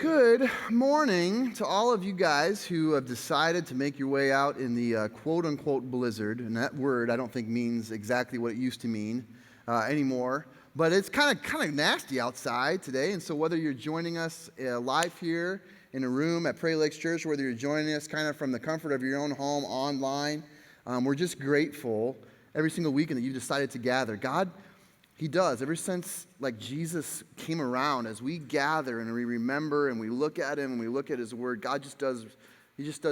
Good morning to all of you guys who have decided to make your way out in the quote-unquote blizzard. And that word I don't think means exactly what it used to mean anymore. But it's kind of nasty outside today. And so whether you're joining us live here in a room at Prairie Lakes Church, or whether you're joining us kind of from the comfort of your own home online, we're just grateful every single weekend that you've decided to gather. God, He does. Ever since Jesus came around, as we gather and we remember and we look at Him and we look at His Word, God just does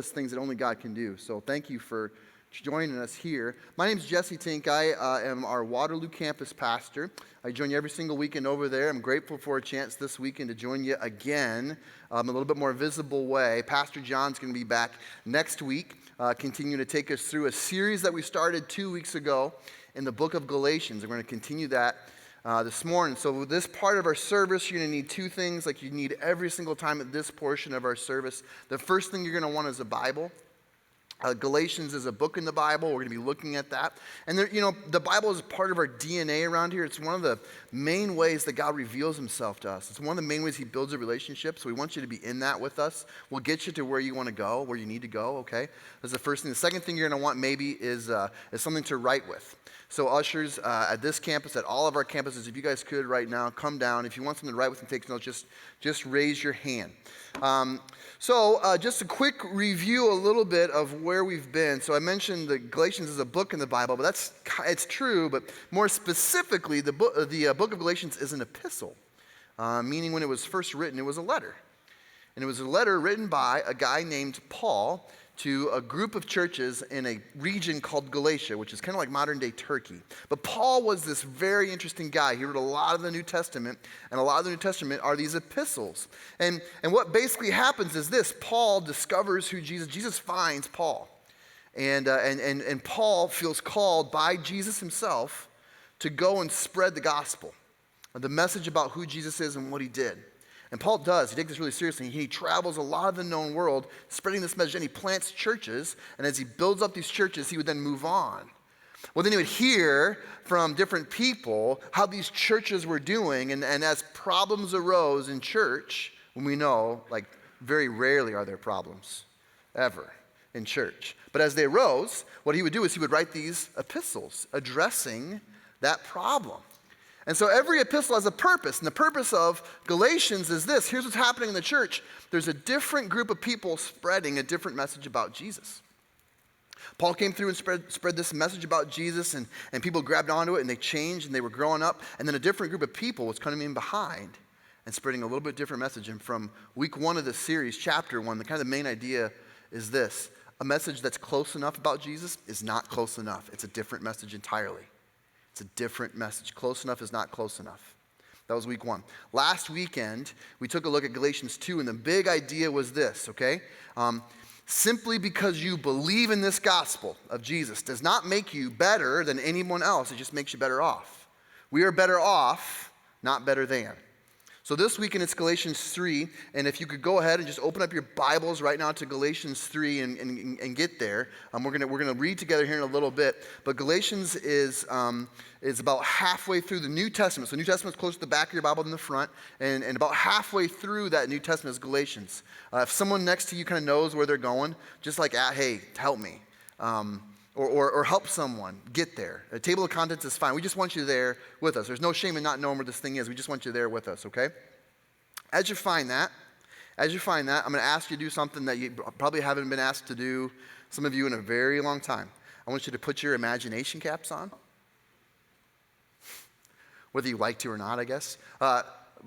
things that only God can do. So thank you for joining us here. My name is Jesse Tink. I am our Waterloo campus pastor. I join you every single weekend over there. I'm grateful for a chance this weekend to join you again a little bit more visible way. Pastor John's going to be back next week, continuing to take us through a series that we started 2 weeks ago in the book of Galatians. We're going to continue that this morning. So with this part of our service, you're going to need two things like you need every single time at this portion of our service. The first thing you're going to want is a Bible. Galatians is a book in the Bible. We're going to be looking at that. And there, the Bible is part of our DNA around here. It's one of the main ways that God reveals Himself to us. It's one of the main ways He builds a relationship. So we want you to be in that with us. We'll get you to where you want to go, where you need to go, okay? That's the first thing. The second thing you're going to want maybe is something to write with. So ushers at this campus, at all of our campuses, if you guys could right now, come down. If you want something to write with and take notes, just raise your hand. Just a quick review a little bit of where we've been. So I mentioned that Galatians is a book in the Bible, but it's true, but more specifically, the book of Galatians is an epistle, meaning when it was first written, it was a letter. And it was a letter written by a guy named Paul to a group of churches in a region called Galatia, which is kind of like modern-day Turkey. But Paul was this very interesting guy. He wrote a lot of the New Testament, and a lot of the New Testament are these epistles. And what basically happens is this: Paul discovers who Jesus finds Paul. And Paul feels called by Jesus himself to go and spread the gospel, the message about who Jesus is and what He did. And Paul does. He takes this really seriously. He travels a lot of the known world spreading this message, and he plants churches. And as he builds up these churches, he would then move on. Well, then he would hear from different people how these churches were doing. And as problems arose in church, when we know, very rarely are there problems, ever, in church. But as they arose, what he would do is he would write these epistles addressing that problem. And so every epistle has a purpose, and the purpose of Galatians is this. Here's what's happening in the church. There's a different group of people spreading a different message about Jesus. Paul came through and spread this message about Jesus, and people grabbed onto it, and they changed, and they were growing up. And then a different group of people was coming in behind and spreading a little bit different message. And from week 1 of the series, chapter 1, the main idea is this: a message that's close enough about Jesus is not close enough. It's a different message entirely. It's a different message. Close enough is not close enough. That was week 1. Last weekend, we took a look at Galatians 2, and the big idea was this, okay? Simply because you believe in this gospel of Jesus does not make you better than anyone else. It just makes you better off. We are better off, not better than. So this weekend it's Galatians 3, and if you could go ahead and just open up your Bibles right now to Galatians 3 and get there. We're gonna read together here in a little bit. But Galatians is about halfway through the New Testament. So New Testament is close to the back of your Bible than the front, and about halfway through that New Testament is Galatians. If someone next to you kind of knows where they're going, just hey, help me. Or help someone get there. A table of contents is fine. We just want you there with us. There's no shame in not knowing where this thing is. We just want you there with us, okay? As you find that, I'm going to ask you to do something that you probably haven't been asked to do, some of you, in a very long time. I want you to put your imagination caps on, whether you like to or not, I guess.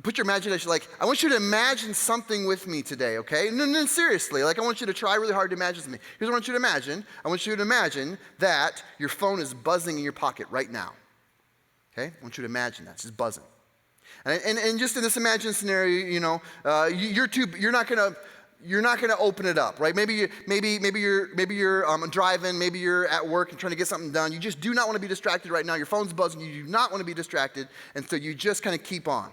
Put your imagination, I want you to imagine something with me today, okay? No, seriously, I want you to try really hard to imagine something. Here's what I want you to imagine. I want you to imagine that your phone is buzzing in your pocket right now, okay? I want you to imagine that, it's just buzzing. And just in this imagined scenario, you're not gonna open it up, right? Maybe you're driving, maybe you're at work and trying to get something done. You just do not want to be distracted right now. Your phone's buzzing, you do not want to be distracted, and so you just kind of keep on.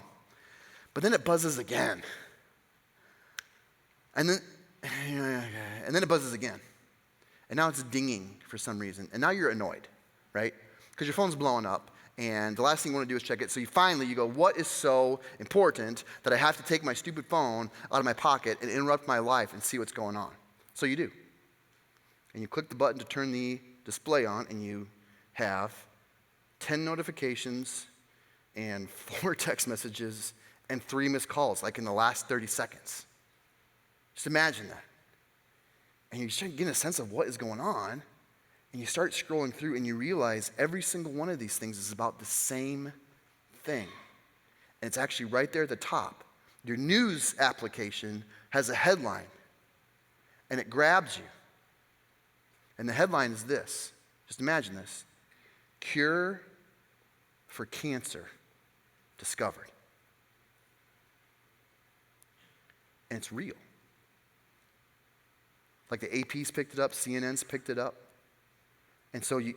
But then it buzzes again. And then it buzzes again. And now it's dinging for some reason. And now you're annoyed, right? Because your phone's blowing up. and the last thing you want to do is check it. So you go, what is so important that I have to take my stupid phone out of my pocket and interrupt my life and see what's going on? So you do. And you click the button to turn the display on, and you have 10 notifications and 4 text messages and 3 missed calls, like in the last 30 seconds. Just imagine that. And you start getting a sense of what is going on, and you start scrolling through, and you realize every single one of these things is about the same thing. And it's actually right there at the top. Your news application has a headline, and it grabs you. And the headline is this. Just imagine this. Cure for cancer discovered. And it's real. Like the AP's picked it up, CNN's picked it up. And so you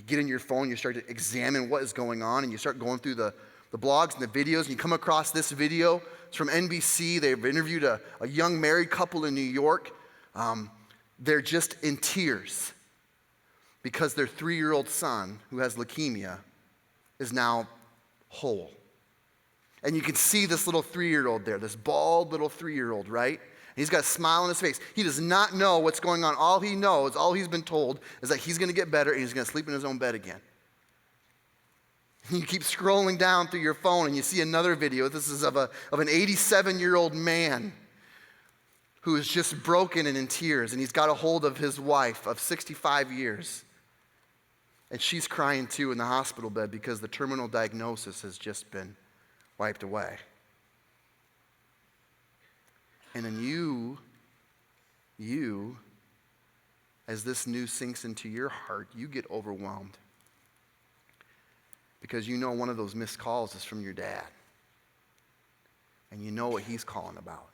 get in your phone, you start to examine what is going on, and you start going through the blogs and the videos, and you come across this video. It's from NBC. They've interviewed a young married couple in New York. They're just in tears because their 3-year-old son, who has leukemia, is now whole. And you can see this little 3-year-old there, this bald little 3-year-old, right? And he's got a smile on his face. He does not know what's going on. All he knows, all he's been told, is that he's going to get better and he's going to sleep in his own bed again. And you keep scrolling down through your phone and you see another video. This is of an 87-year-old man who is just broken and in tears, and he's got a hold of his wife of 65 years. And she's crying too in the hospital bed because the terminal diagnosis has just been wiped away. And then you, as this news sinks into your heart, you get overwhelmed. Because you know one of those missed calls is from your dad. And you know what he's calling about.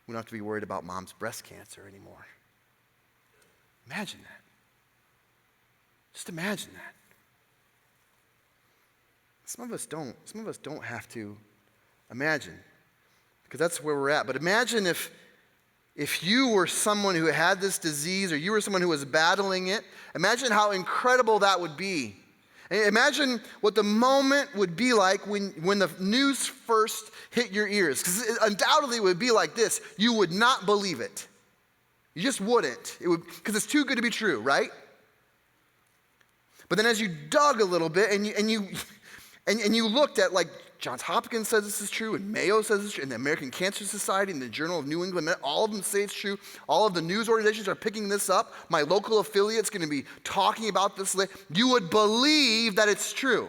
We don't have to be worried about mom's breast cancer anymore. Imagine that. Just imagine that. Some of us don't have to imagine, because that's where we're at. But imagine if you were someone who had this disease, or you were someone who was battling it. Imagine how incredible that would be. Imagine what the moment would be like when the news first hit your ears. Because undoubtedly it would be like this. You would not believe it. You just wouldn't. It would, because it's too good to be true, right? But then as you dug a little bit and you looked at, like, Johns Hopkins says this is true, and Mayo says it's true, and the American Cancer Society, and the Journal of New England, all of them say it's true. All of the news organizations are picking this up. My local affiliate's going to be talking about this. You would believe that it's true.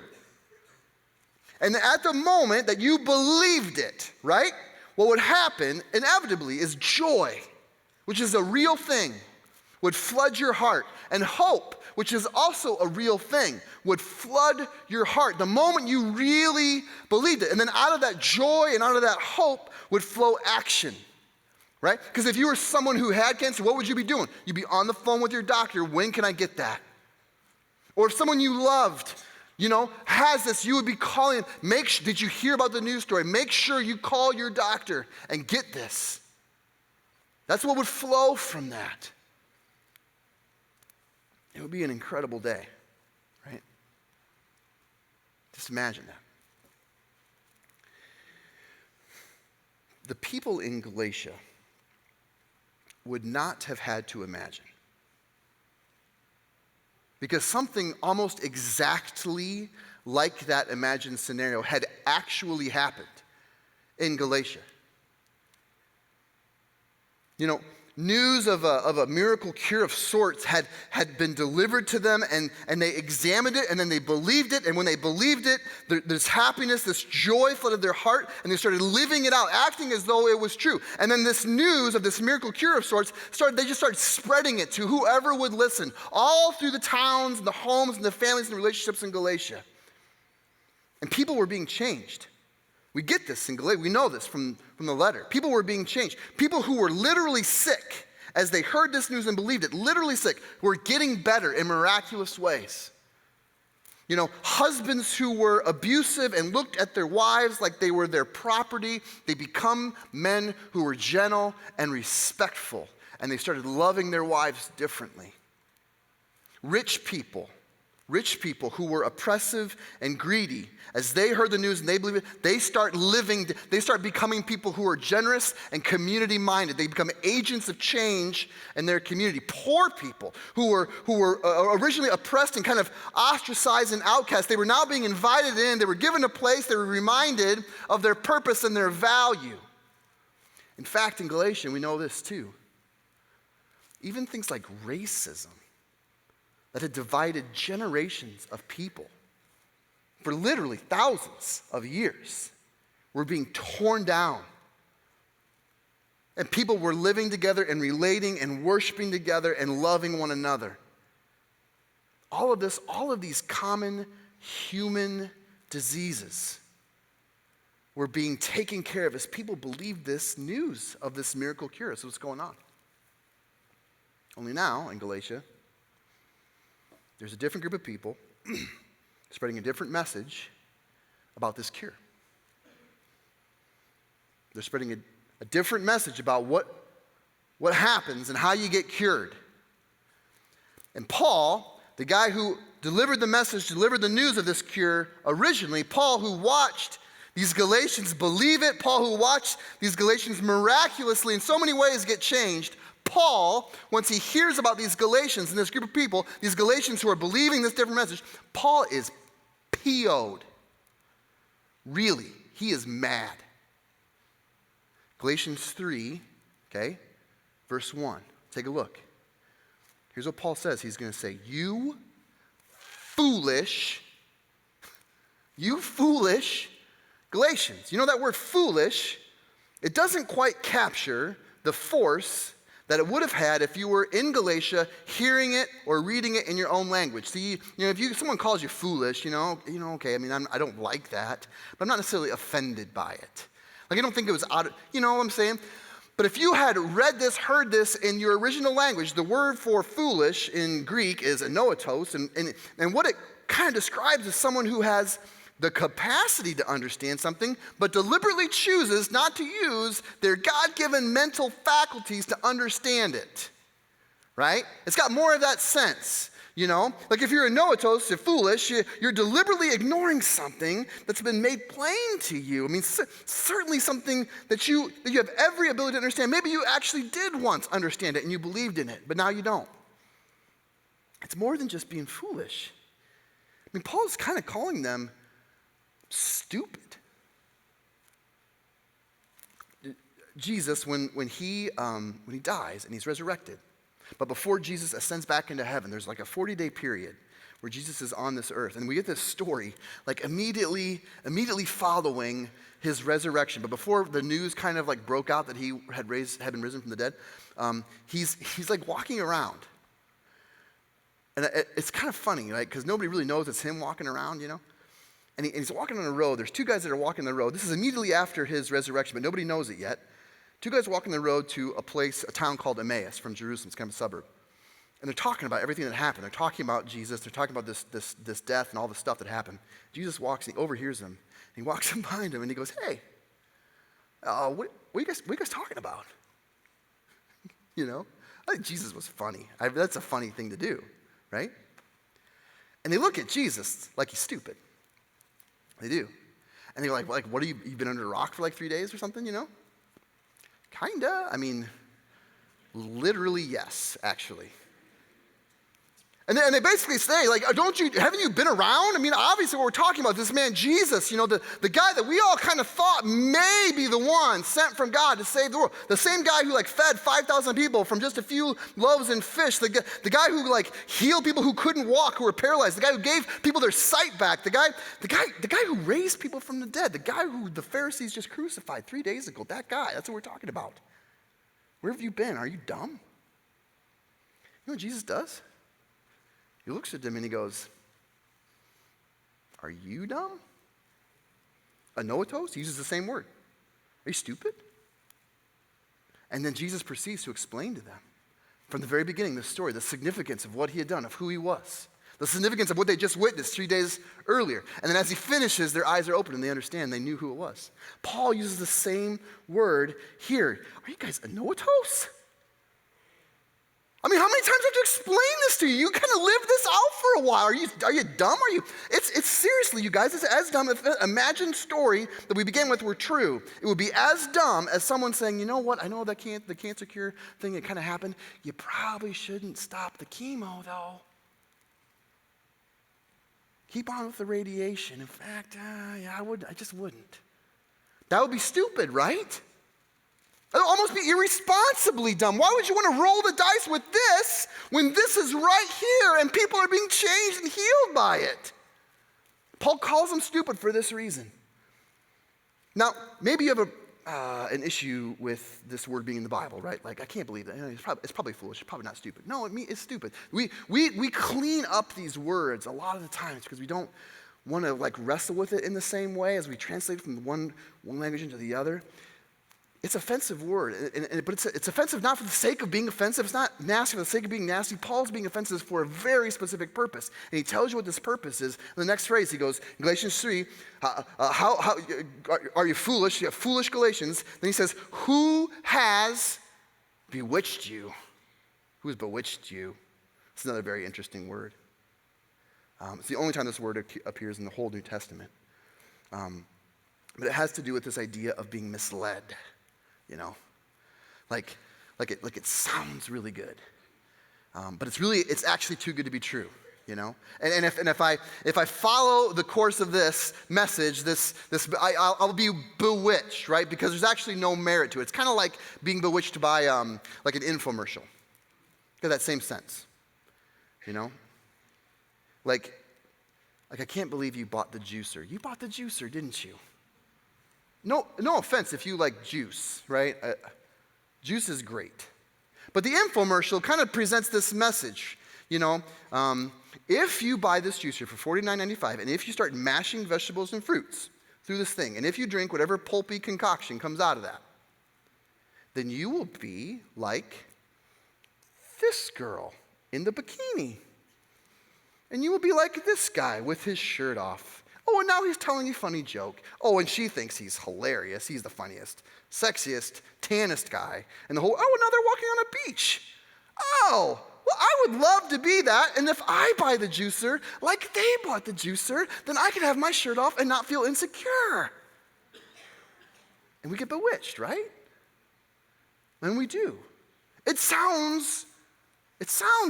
And at the moment that you believed it, right, what would happen inevitably is joy, which is a real thing, would flood your heart, and hope, which is also a real thing, would flood your heart the moment you really believed it. And then out of that joy and out of that hope would flow action, right? Because if you were someone who had cancer, what would you be doing? You'd be on the phone with your doctor. When can I get that? Or if someone you loved, has this, you would be calling. Did you hear about the news story? Make sure you call your doctor and get this. That's what would flow from that. It would be an incredible day, right? Just imagine that. The people in Galatia would not have had to imagine. Because something almost exactly like that imagined scenario had actually happened in Galatia. News of a miracle cure of sorts had been delivered to them, and they examined it, and then they believed it, and when they believed it, this happiness, this joy flooded their heart, and they started living it out, acting as though it was true. And then this news of this miracle cure of sorts, they just started spreading it to whoever would listen, all through the towns, and the homes, and the families, and the relationships in Galatia. And people were being changed. We get this in Galatia. We know this from the letter. People were being changed. People who were literally sick as they heard this news and believed it, literally sick, were getting better in miraculous ways. Husbands who were abusive and looked at their wives like they were their property, they become men who were gentle and respectful, and they started loving their wives differently. Rich people Rich people who were oppressive and greedy, as they heard the news and they believe it, they start becoming people who are generous and community-minded. They become agents of change in their community. Poor people who were originally oppressed and kind of ostracized and outcast, they were now being invited in. They were given a place. They were reminded of their purpose and their value. In fact, in Galatians, we know this too. Even things like racism that had divided generations of people for literally thousands of years were being torn down. And people were living together and relating and worshiping together and loving one another. All of these common human diseases were being taken care of as people believed this news of this miracle cure. So what's going on? Only now in Galatia, there's a different group of people spreading a different message about this cure. They're spreading a different message about what happens and how you get cured. And Paul, the guy who delivered the message, delivered the news of this cure originally, Paul, who watched these Galatians believe it, Paul, who watched these Galatians miraculously in so many ways get changed, Paul, once he hears about these Galatians and this group of people, these Galatians who are believing this different message, Paul is PO'd. Really, he is mad. Galatians 3, okay, verse 1. Take a look. Here's what Paul says. He's going to say, you foolish Galatians. You know that word foolish, it doesn't quite capture the force that it would have had if you were in Galatia hearing it or reading it in your own language. See, if someone calls you foolish, okay, I mean, I don't like that, but I'm not necessarily offended by it. Like, I don't think it was out of, you know what I'm saying? But if you had read this, heard this in your original language, the word for foolish in Greek is anoetos, and what it kind of describes is someone who has the capacity to understand something, but deliberately chooses not to use their God-given mental faculties to understand it, right? It's got more of that sense, Like if you're a noetos, you're foolish, you're deliberately ignoring something that's been made plain to you. I mean, certainly something that you have every ability to understand. Maybe you actually did once understand it and you believed in it, but now you don't. It's more than just being foolish. I mean, Paul's kind of calling them stupid. Jesus, when he dies and he's resurrected, but before Jesus ascends back into heaven, there's like a 40-day period where Jesus is on this earth, and we get this story like immediately following his resurrection. But before the news kind of like broke out that he had been risen from the dead, he's like walking around, and it's kind of funny, right? Because nobody really knows it's him walking around, And he's walking on a road. There's two guys that are walking the road. This is immediately after his resurrection, but nobody knows it yet. Two guys walking the road to a town called Emmaus from Jerusalem. It's kind of a suburb. And they're talking about everything that happened. They're talking about Jesus. They're talking about this death and all the stuff that happened. Jesus walks and he overhears them. And he walks in behind him and he goes, hey, what are you guys talking about? I think Jesus was funny. That's a funny thing to do, right? And they look at Jesus like he's stupid. They do. And they're like, what are you've been under a rock for like 3 days or something, Kinda. I mean, literally yes, actually. And they basically say, like, haven't you been around? I mean, obviously what we're talking about, this man Jesus, the guy that we all kind of thought may be the one sent from God to save the world. The same guy who like fed 5,000 people from just a few loaves and fish. The guy who like healed people who couldn't walk, who were paralyzed. The guy who gave people their sight back. The guy who raised people from the dead. The guy who the Pharisees just crucified 3 days ago. That guy, that's what we're talking about. Where have you been? Are you dumb? You know what Jesus does? He looks at them and he goes, are you dumb? Anoetos? He uses the same word. Are you stupid? And then Jesus proceeds to explain to them from the very beginning the story, the significance of what he had done, of who he was, the significance of what they just witnessed 3 days earlier. And then as he finishes, their eyes are open and they understand, they knew who it was. Paul uses the same word here. Are you guys anoetos? I mean, how many times do I have to explain this to you? You kind of lived this out for a while. Are you dumb? It's seriously, you guys, it's as dumb. If the imagined story that we began with were true, it would be as dumb as someone saying, you know what, I know the cancer cure thing, it kind of happened. You probably shouldn't stop the chemo, though. Keep on with the radiation. In fact, yeah, I just wouldn't. That would be stupid, right? It would almost be irresponsibly dumb. Why would you want to roll the dice with this when this is right here and people are being changed and healed by it? Paul calls them stupid for this reason. Now, maybe you have an issue with this word being in the Bible, right? Like, I can't believe that. It's probably foolish. It's probably not stupid. No, it's stupid. We clean up these words a lot of the times because we don't want to like wrestle with it in the same way as we translate from one language into the other. It's an offensive word, but it's offensive not for the sake of being offensive. It's not nasty for the sake of being nasty. Paul's being offensive for a very specific purpose. And he tells you what this purpose is. In the next phrase, he goes, in Galatians 3, how are you foolish? You have foolish Galatians. Then he says, who has bewitched you? Who has bewitched you? It's another very interesting word. It's the only time this word appears in the whole New Testament. But it has to do with this idea of being misled. You know, like it sounds really good, but it's actually too good to be true. You know, and if I follow the course of this message, I'll be bewitched, right? Because there's actually no merit to it. It's kind of like being bewitched by like an infomercial. Got that same sense, you know? Like I can't believe you bought the juicer. You bought the juicer, didn't you? No offense if you like juice, right? Juice is great. But the infomercial kind of presents this message, you know, if you buy this juicer for $49.95, and if you start mashing vegetables and fruits through this thing, and if you drink whatever pulpy concoction comes out of that, then you will be like this girl in the bikini. And you will be like this guy with his shirt off. Oh, and now he's telling you a funny joke. Oh, and she thinks he's hilarious. He's the funniest, sexiest, tannest guy. And now they're walking on a beach. Oh, well, I would love to be that. And if I buy the juicer like they bought the juicer, then I can have my shirt off and not feel insecure. And we get bewitched, right? And we do. It sounds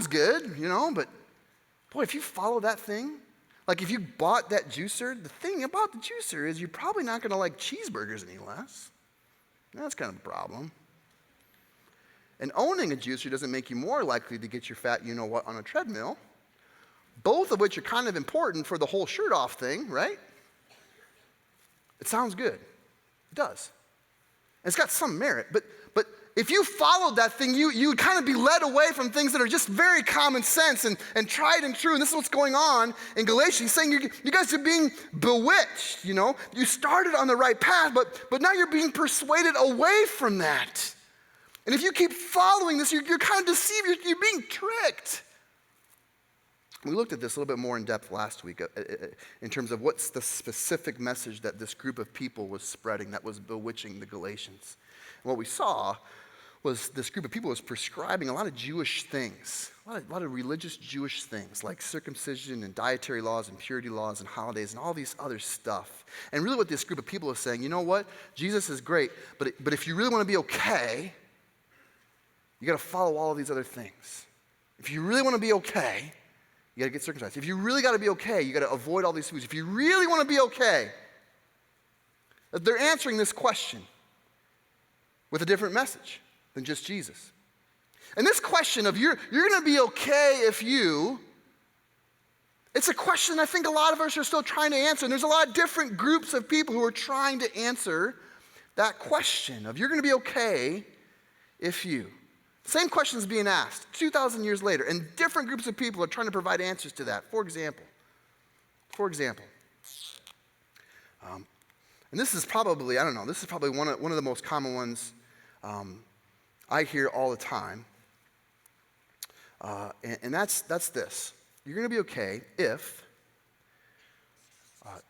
good, you know, but boy, if you follow that thing, like if you bought that juicer, the thing about the juicer is you're probably not going to like cheeseburgers any less. That's kind of a problem. And owning a juicer doesn't make you more likely to get your fat you-know-what on a treadmill, both of which are kind of important for the whole shirt-off thing, right? It sounds good. It does. And it's got some merit, but if you followed that thing, you would kind of be led away from things that are just very common sense and tried and true. And this is what's going on in Galatians. He's saying you guys are being bewitched, you know. You started on the right path, but now you're being persuaded away from that. And if you keep following this, you're kind of deceived. You're being tricked. We looked at this a little bit more in depth last week in terms of what's the specific message that this group of people was spreading that was bewitching the Galatians. And what we saw was this group of people was prescribing a lot of Jewish things, a lot of religious Jewish things like circumcision and dietary laws and purity laws and holidays and all these other stuff. And really what this group of people is saying, you know what? Jesus is great, but if you really want to be okay, you got to follow all of these other things. If you really want to be okay, you got to get circumcised. If you really got to be okay, you got to avoid all these foods. If you really want to be okay, they're answering this question with a different message than just Jesus. And this question of you're going to be okay if you, it's a question I think a lot of us are still trying to answer. And there's a lot of different groups of people who are trying to answer that question of you're going to be okay if you. Same question is being asked 2,000 years later, and different groups of people are trying to provide answers to that. For example, and this is probably, this is probably one of the most common ones I hear all the time, and that's this. You're going to be okay if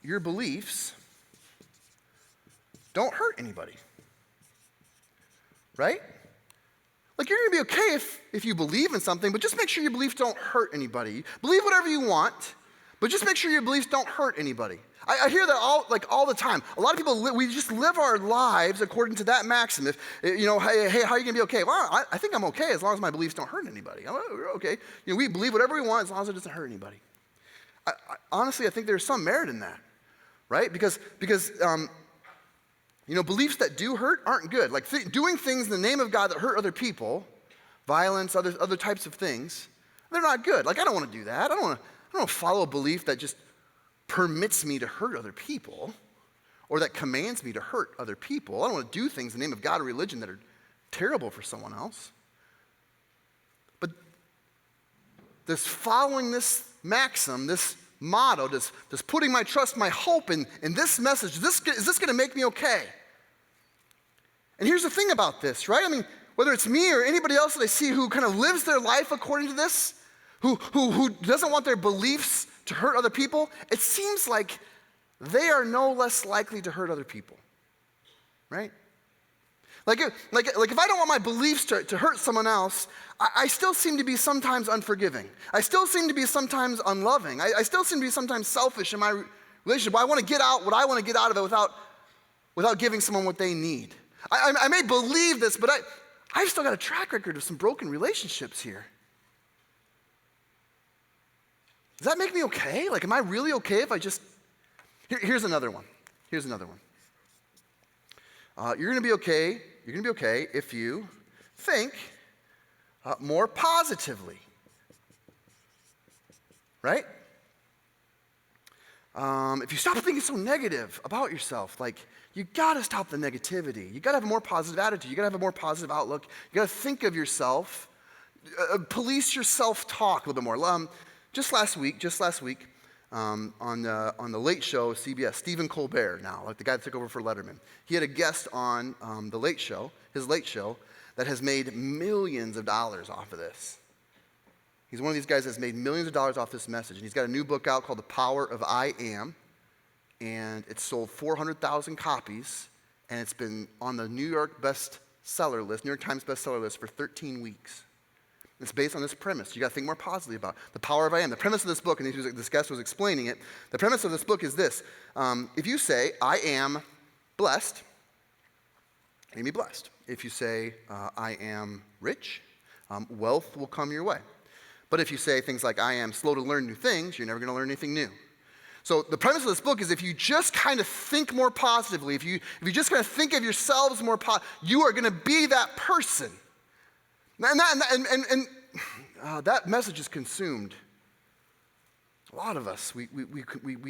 your beliefs don't hurt anybody, right? Like, you're going to be okay if you believe in something, but just make sure your beliefs don't hurt anybody. Believe whatever you want, but just make sure your beliefs don't hurt anybody. I hear that all the time. A lot of people, we just live our lives according to that maxim. If, hey, how are you going to be okay? Well, I think I'm okay as long as my beliefs don't hurt anybody. We're okay. We believe whatever we want as long as it doesn't hurt anybody. Honestly, I think there's some merit in that, right? Because beliefs that do hurt aren't good. Like doing things in the name of God that hurt other people, violence, other types of things, they're not good. Like, I don't want to do that. I don't want to follow a belief that just permits me to hurt other people or that commands me to hurt other people. I don't want to do things in the name of God or religion that are terrible for someone else. But this following this maxim, this motto, this putting my trust, my hope in this message, is this going to make me okay? And here's the thing about this, right? I mean, whether it's me or anybody else that I see who kind of lives their life according to this, who doesn't want their beliefs to hurt other people, it seems like they are no less likely to hurt other people, right? Like if I don't want my beliefs to hurt someone else, I still seem to be sometimes unforgiving. I still seem to be sometimes unloving. I still seem to be sometimes selfish in my relationship. I want to get out what I want to get out of it without giving someone what they need. I may believe this, but I've still got a track record of some broken relationships here. Does that make me okay? Like, am I really okay if I just... Here's another one. You're going to be okay. You're going to be okay if you think more positively, right? If you stop thinking so negative about yourself, like, you got to stop the negativity. You got to have a more positive attitude. You got to have a more positive outlook. You got to think of yourself, police your self-talk a little bit more. Just last week, on the Late Show, CBS, Stephen Colbert now, like the guy that took over for Letterman. He had a guest on the Late Show, his Late Show, that has made millions of dollars off of this. He's one of these guys that's made millions of dollars off this message. And he's got a new book out called The Power of I Am. And it's sold 400,000 copies. And it's been on the New York Times bestseller list for 13 weeks. It's based on this premise. You got to think more positively about the power of I am. The premise of this book, and this guest was explaining it, the premise of this book is this. If you say, I am blessed, you're going to be blessed. If you say, I am rich, wealth will come your way. But if you say things like, I am slow to learn new things, you're never going to learn anything new. So the premise of this book is if you just kind of think more positively, if you just kind of think of yourselves more positively, you are going to be that person. And that message is consumed. A lot of us, we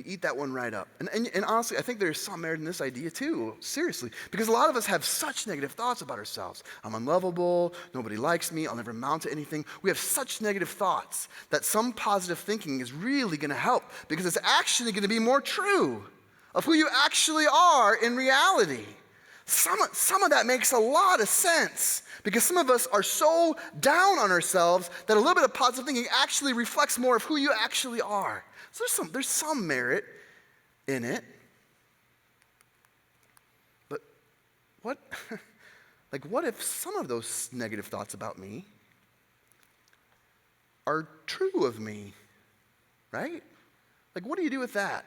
eat that one right up. And honestly, I think there's some merit in this idea too, seriously. Because a lot of us have such negative thoughts about ourselves. I'm unlovable, nobody likes me, I'll never amount to anything. We have such negative thoughts that some positive thinking is really going to help because it's actually going to be more true of who you actually are in reality. Some of that makes a lot of sense because some of us are so down on ourselves that a little bit of positive thinking actually reflects more of who you actually are. So there's some merit in it. But what if some of those negative thoughts about me are true of me, right? Like, what do you do with that?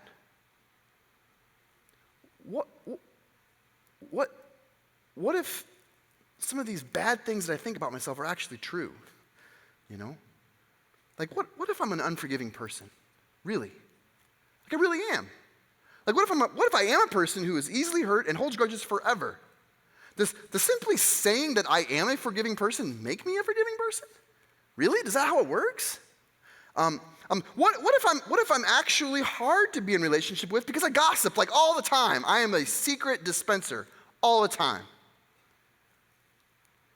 What if some of these bad things that I think about myself are actually true? Like, what if I'm an unforgiving person? Really? Like, I really am. Like, what if I am a person who is easily hurt and holds grudges forever? Does simply saying that I am a forgiving person make me a forgiving person? Really? Is that how it works? What if I'm actually hard to be in relationship with because I gossip like all the time? I am a secret dispenser all the time.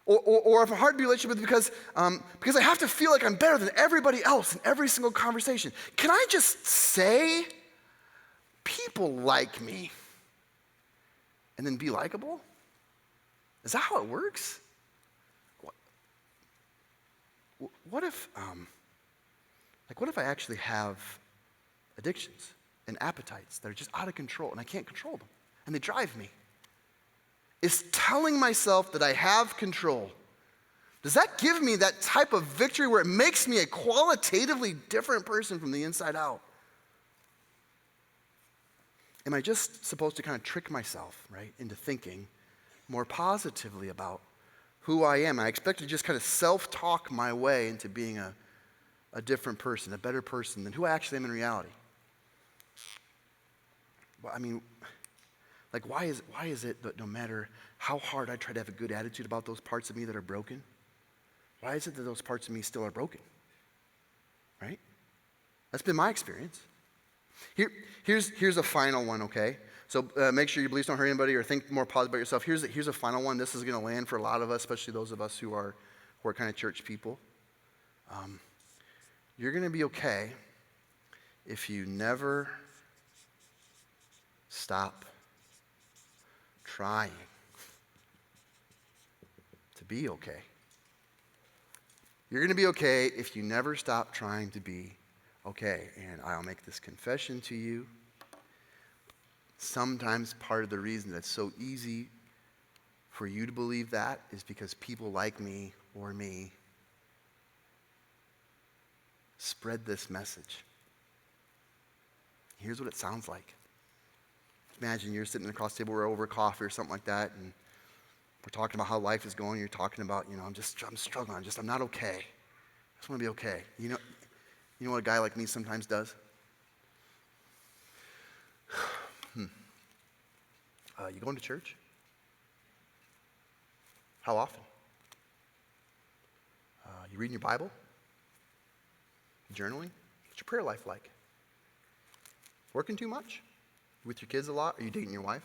Or if I'm hard to be in a relationship with because I have to feel like I'm better than everybody else in every single conversation. Can I just say people like me and then be likable? Is that how it works? What if I actually have addictions and appetites that are just out of control and I can't control them and they drive me? Is telling myself that I have control, Does that give me that type of victory where it makes me a qualitatively different person from the inside out? Am I just supposed to kind of trick myself, right, into thinking more positively about who I am? I expect to just kind of self-talk my way into being a different person, a better person than who I actually am in reality. Well, I mean, like, why is it that no matter how hard I try to have a good attitude about those parts of me that are broken, why is it that those parts of me still are broken? Right? That's been my experience. Here's a final one, okay? So make sure your beliefs don't hurt anybody or think more positive about yourself. Here's a final one. This is going to land for a lot of us, especially those of us who are kind of church people. You're going to be okay if you never stop trying to be okay. You're going to be okay if you never stop trying to be okay. And I'll make this confession to you. Sometimes part of the reason that's so easy for you to believe that is because people like me or me spread this message. Here's what it sounds like. Imagine you're sitting across the table, we're over coffee or something like that, and we're talking about how life is going. You're talking about, I'm struggling. I'm not okay. I just want to be okay. You know what a guy like me sometimes does? You going to church? How often? You reading your Bible? Journaling? What's your prayer life like? Working too much? You with your kids a lot? Are you dating your wife?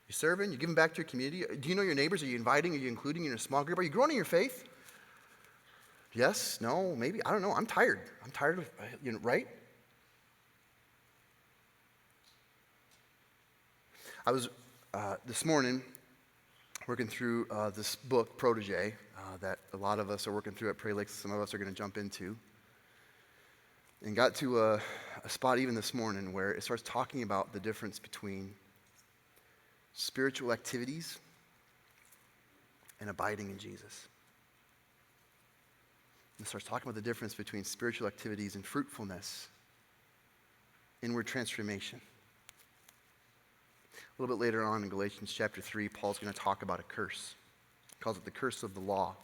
You serving? You giving back to your community? Do you know your neighbors? Are you inviting? Are you including in a small group? Are you growing in your faith? Yes? No? Maybe? I don't know. I'm tired. I'm tired of, right? I was, this morning, working through this book, Protege, that a lot of us are working through at Prairie Lakes. Some of us are going to jump into. And got to a spot even this morning where it starts talking about the difference between spiritual activities and abiding in Jesus. It starts talking about the difference between spiritual activities and fruitfulness, inward transformation. A little bit later on in Galatians chapter 3, Paul's going to talk about a curse. He calls it the curse of the law.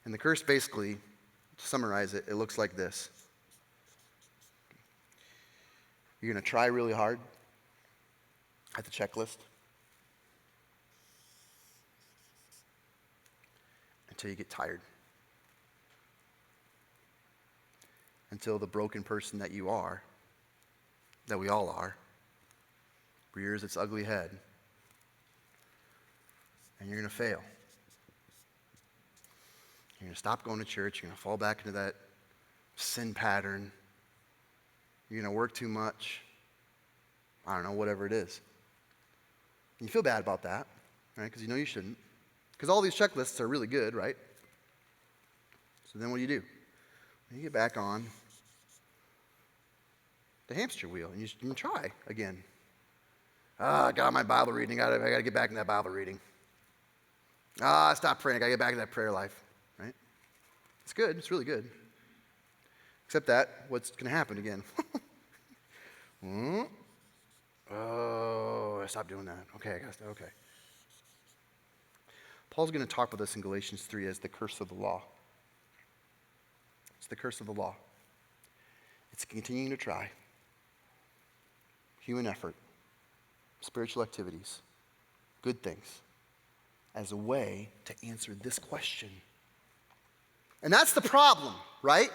And the curse basically, to summarize it, it looks like this. You're going to try really hard at the checklist until you get tired. Until the broken person that you are, that we all are, rears its ugly head, and you're going to fail. You're going to stop going to church. You're going to fall back into that sin pattern. You're going to work too much. I don't know, whatever it is. And you feel bad about that, right? Because you know you shouldn't. Because all these checklists are really good, right? So then what do? You get back on the hamster wheel, and you try again. I got my Bible reading. I got to get back in that Bible reading. I stopped praying. I got to get back in that prayer life, right? It's good. It's really good. Except that, what's going to happen again? Oh, I stopped doing that. Okay, I got to stop. Okay. Paul's going to talk about this in Galatians 3 as the curse of the law. It's the curse of the law. It's continuing to try. Human effort. Spiritual activities, good things, as a way to answer this question. And that's the problem, right?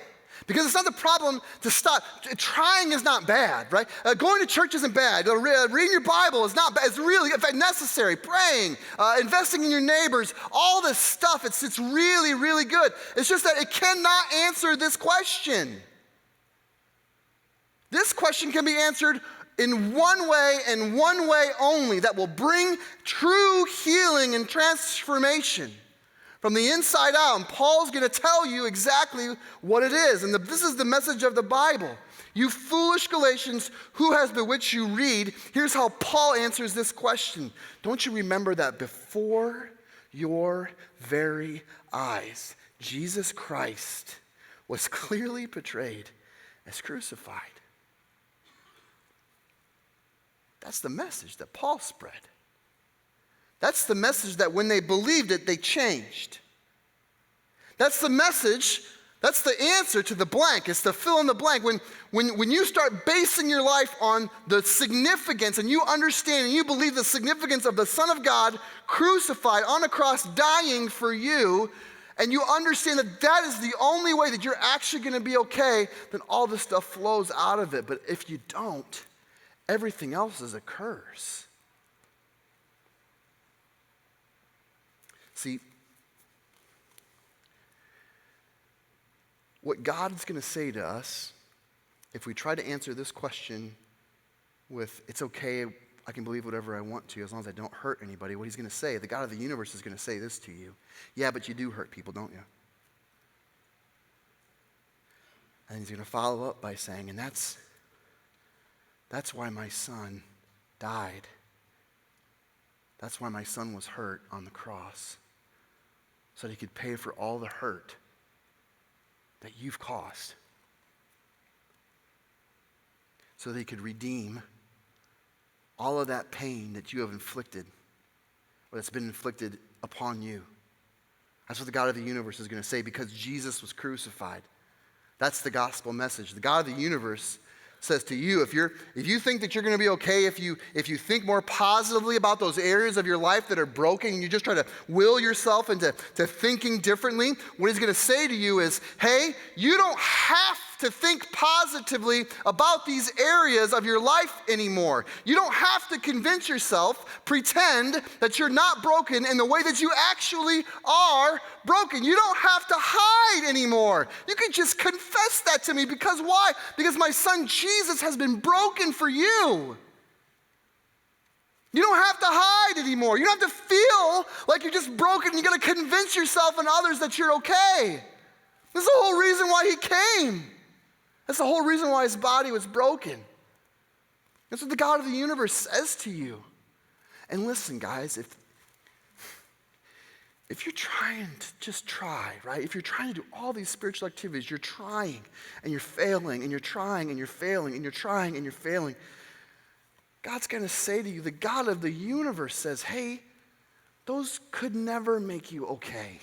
Because it's not the problem to stop. Trying is not bad, right? Going to church isn't bad. Reading your Bible is not bad. It's really, in fact, necessary. Praying, investing in your neighbors, all this stuff, it's really, really good. It's just that it cannot answer this question. This question can be answered in one way and one way only that will bring true healing and transformation from the inside out. And Paul's going to tell you exactly what it is. And this is the message of the Bible. You foolish Galatians, who has bewitched you? Read. Here's how Paul answers this question. Don't you remember that before your very eyes, Jesus Christ was clearly portrayed as crucified. That's the message that Paul spread. That's the message that when they believed it, they changed. That's the message, that's the answer to the blank. It's to fill in the blank. When you start basing your life on the significance and you understand and you believe the significance of the Son of God crucified on a cross, dying for you, and you understand that that is the only way that you're actually going to be okay, then all this stuff flows out of it. But if you don't, everything else is a curse. See, what God's going to say to us, if we try to answer this question with, it's okay, I can believe whatever I want to as long as I don't hurt anybody, what he's going to say, the God of the universe is going to say this to you. Yeah, but you do hurt people, don't you? And he's going to follow up by saying, and that's why my son died. That's why my son was hurt on the cross, so that he could pay for all the hurt that you've caused, so that he could redeem all of that pain that you have inflicted, or that's been inflicted upon you. That's what the God of the universe is going to say, because Jesus was crucified. That's the gospel message. The God of the universe says to you, if you think that you're going to be okay, if you think more positively about those areas of your life that are broken, and you just try to will yourself into thinking differently, what he's going to say to you is, hey, you don't have to think positively about these areas of your life anymore. You don't have to convince yourself, pretend that you're not broken in the way that you actually are broken. You don't have to hide anymore. You can just confess that to me. Because why? Because my son Jesus has been broken for you. You don't have to hide anymore. You don't have to feel like you're just broken and you got to convince yourself and others that you're okay. This is the whole reason why he came. That's the whole reason why his body was broken. That's what the God of the universe says to you. And listen, guys, if you're trying to just try, right? If you're trying to do all these spiritual activities, you're trying and you're failing and you're trying and you're failing and you're trying and you're failing, God's going to say to you, the God of the universe says, hey, those could never make you okay.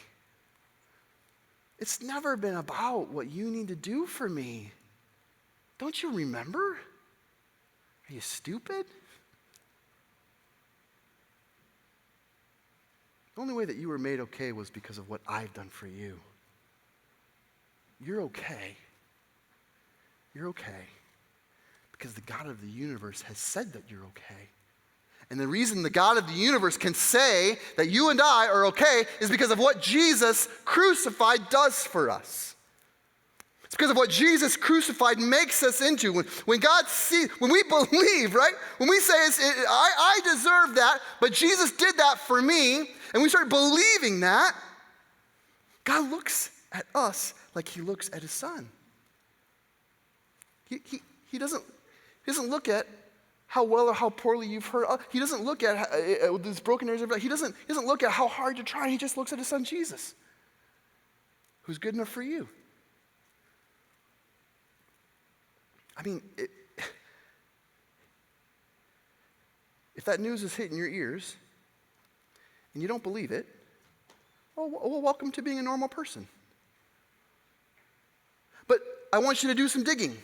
It's never been about what you need to do for me. Don't you remember? Are you stupid? The only way that you were made okay was because of what I've done for you. You're okay. You're okay. Because the God of the universe has said that you're okay. And the reason the God of the universe can say that you and I are okay is because of what Jesus crucified does for us. It's because of what Jesus crucified makes us into. When God sees, when we believe, right? When we say, I deserve that, but Jesus did that for me, and we start believing that, God looks at us like he looks at his son. He doesn't look at how well or how poorly you've hurt. He doesn't look at these broken areas of life. He doesn't look at how hard you're trying. He just looks at his son Jesus, who's good enough for you. I mean, if that news is hitting your ears and you don't believe it, well, welcome to being a normal person. But I want you to do some digging.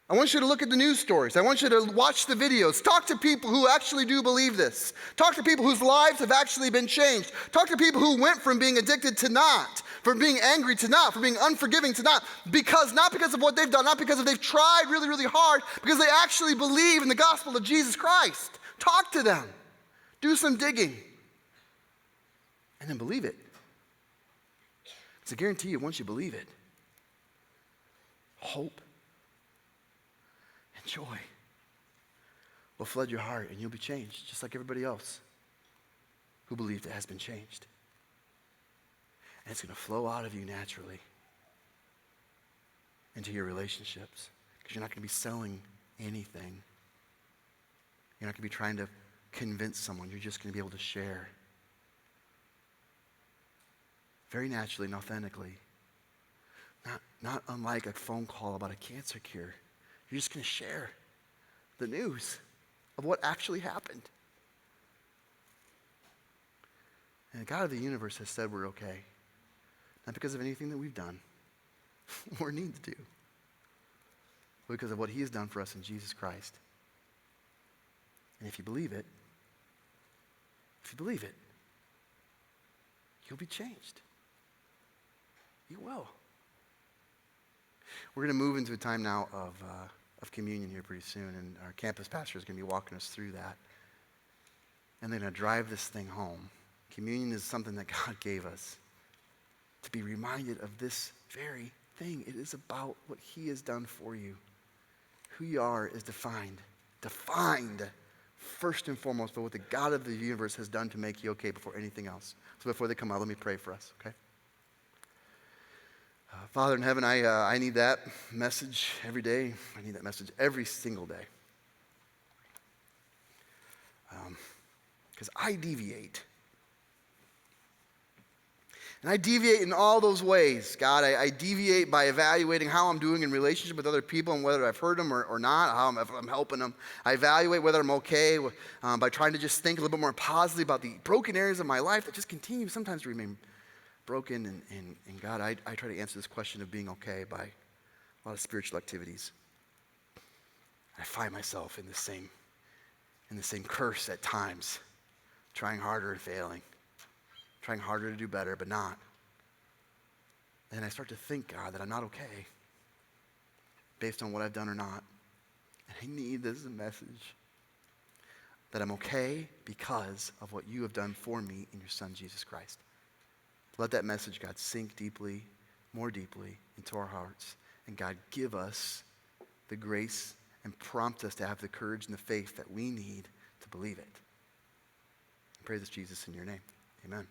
I want you to look at the news stories. I want you to watch the videos. Talk to people who actually do believe this. Talk to people whose lives have actually been changed. Talk to people who went from being addicted to not, from being angry to not, from being unforgiving to not because of what they've done, not because they've tried really, really hard, because they actually believe in the gospel of Jesus Christ. Talk to them. Do some digging. And then believe it. Because I guarantee you, once you believe it, hope and joy will flood your heart, and you'll be changed, just like everybody else who believed it has been changed. And it's going to flow out of you naturally into your relationships, because you're not going to be selling anything. You're not going to be trying to convince someone. You're just going to be able to share very naturally and authentically. Not unlike a phone call about a cancer cure. You're just going to share the news of what actually happened. And the God of the universe has said we're okay. Not because of anything that we've done or need to do, but because of what he has done for us in Jesus Christ. And if you believe it, you'll be changed. You will. We're going to move into a time now of communion here pretty soon, and our campus pastor is going to be walking us through that. And they're going to drive this thing home. Communion is something that God gave us to be reminded of this very thing. It is about what he has done for you. Who you are is defined first and foremost by what the God of the universe has done to make you okay before anything else. So before they come out, let me pray for us, okay? Father in heaven, I need that message every day. I need that message every single day. Because I deviate. And I deviate in all those ways. God, I deviate by evaluating how I'm doing in relationship with other people and whether I've hurt them or not, if I'm helping them. I evaluate whether I'm okay by trying to just think a little bit more positively about the broken areas of my life that just continue sometimes to remain broken. And God, I try to answer this question of being okay by a lot of spiritual activities. I find myself in the same curse at times, trying harder and failing. Trying harder to do better, but not. And I start to think, God, that I'm not okay based on what I've done or not. And I need this as a message that I'm okay because of what you have done for me in your Son, Jesus Christ. Let that message, God, sink deeply, more deeply into our hearts. And God, give us the grace and prompt us to have the courage and the faith that we need to believe it. I pray this, Jesus, in your name. Amen.